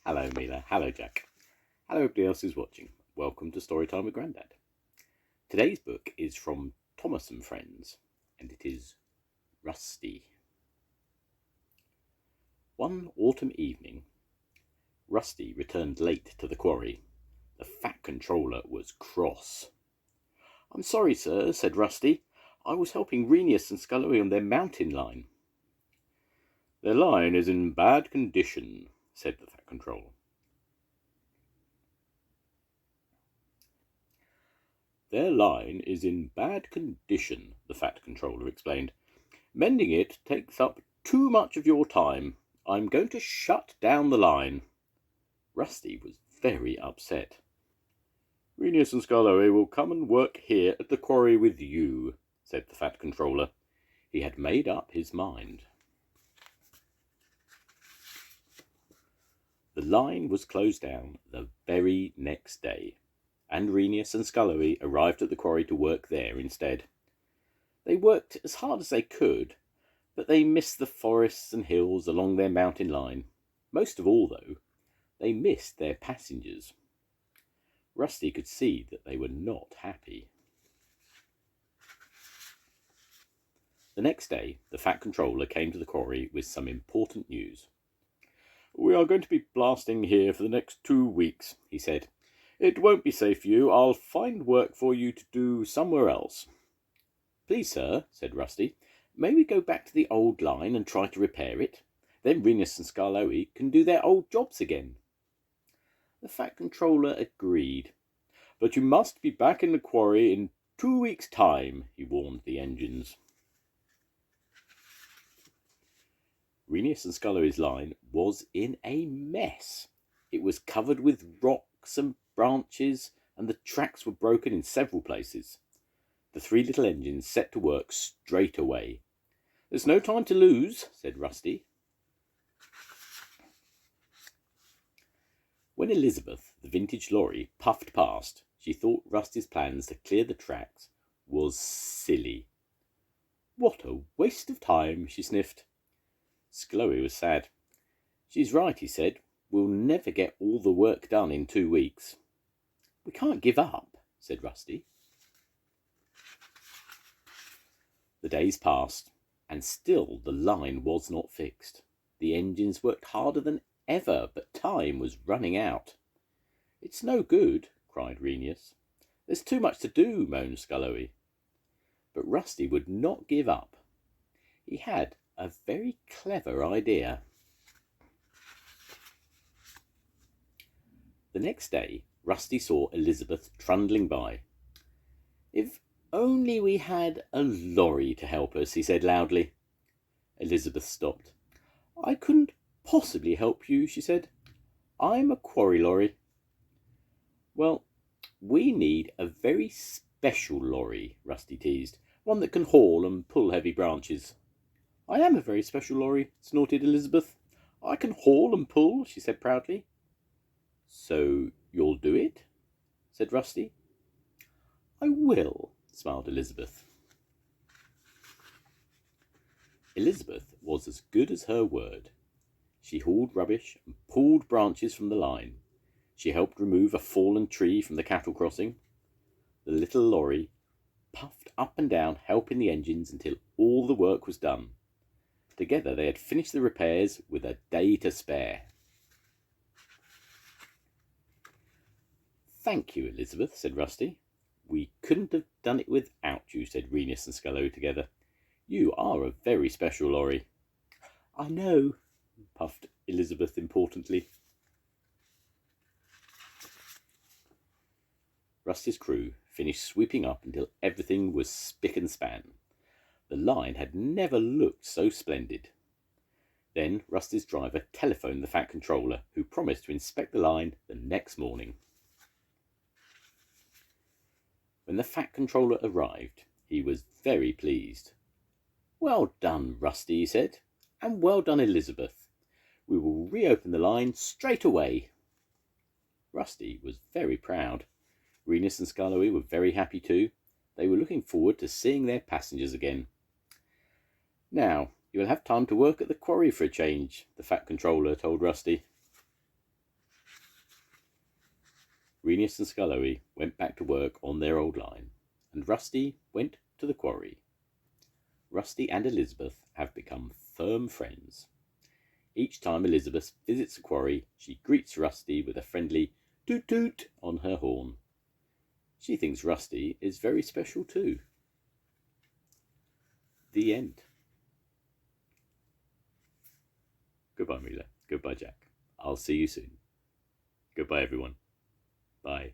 Hello Mila, hello Jack. Hello everybody else who's watching. Welcome to Storytime with Grandad. Today's book is from Thomas and Friends, and it is Rusty. One autumn evening, Rusty returned late to the quarry. The Fat Controller was cross. "I'm sorry, sir," said Rusty. "I was helping Rheneas and Skarloey on their mountain line." "Their line is in bad condition," said the Fat Controller. "Their line is in bad condition," the Fat Controller explained. "Mending it takes up too much of your time. I'm going to shut down the line." Rusty was very upset. "Rheneas and Skarloey will come and work here at the quarry with you," said the Fat Controller. He had made up his mind. The line was closed down the very next day, and Rheneas and Skarloey arrived at the quarry to work there instead. They worked as hard as they could, but they missed the forests and hills along their mountain line. Most of all, though, they missed their passengers. Rusty could see that they were not happy. The next day, the Fat Controller came to the quarry with some important news. "We are going to be blasting here for the next 2 weeks," he said. "It won't be safe for you. I'll find work for you to do somewhere else." "Please, sir," said Rusty, "may we go back to the old line and try to repair it? Then Rheneas and Skarloey can do their old jobs again." The Fat Controller agreed. "But you must be back in the quarry in 2 weeks' time," he warned the engines. Rheneas and Skarloey's line was in a mess. It was covered with rocks and branches, and the tracks were broken in several places. The three little engines set to work straight away. "There's no time to lose," said Rusty. When Elizabeth, the vintage lorry, puffed past, she thought Rusty's plans to clear the tracks was silly. "What a waste of time," she sniffed. Skarloey was sad. "She's right," he said. "We'll never get all the work done in 2 weeks." "We can't give up," said Rusty. The days passed, and still the line was not fixed. The engines worked harder than ever, but time was running out. "It's no good," cried Rheneas. "There's too much to do," moaned Skarloey. But Rusty would not give up. He had a very clever idea. The next day, Rusty saw Elizabeth trundling by. "If only we had a lorry to help us," he said loudly. Elizabeth stopped. "I couldn't possibly help you," she said. "I'm a quarry lorry." "Well, we need a very special lorry," Rusty teased. "One that can haul and pull heavy branches." "I am a very special lorry," snorted Elizabeth. "I can haul and pull," she said proudly. "So you'll do it?" said Rusty. "I will," smiled Elizabeth. Elizabeth was as good as her word. She hauled rubbish and pulled branches from the line. She helped remove a fallen tree from the cattle crossing. The little lorry puffed up and down, helping the engines until all the work was done. Together they had finished the repairs with a day to spare. "Thank you, Elizabeth," said Rusty. "We couldn't have done it without you," said Rheneas and Skarloey together. "You are a very special lorry." "I know," puffed Elizabeth importantly. Rusty's crew finished sweeping up until everything was spick and span. The line had never looked so splendid. Then Rusty's driver telephoned the Fat Controller, who promised to inspect the line the next morning. When the Fat Controller arrived, he was very pleased. "Well done, Rusty," he said, "and well done, Elizabeth. We will reopen the line straight away." Rusty was very proud. Rheneas and Skarloey were very happy too. They were looking forward to seeing their passengers again. "Now, you will have time to work at the quarry for a change," the Fat Controller told Rusty. Rheneas and Skarloey went back to work on their old line, and Rusty went to the quarry. Rusty and Elizabeth have become firm friends. Each time Elizabeth visits the quarry, she greets Rusty with a friendly toot toot on her horn. She thinks Rusty is very special too. The end. Goodbye, Mila. Goodbye, Jack. I'll see you soon. Goodbye, everyone. Bye.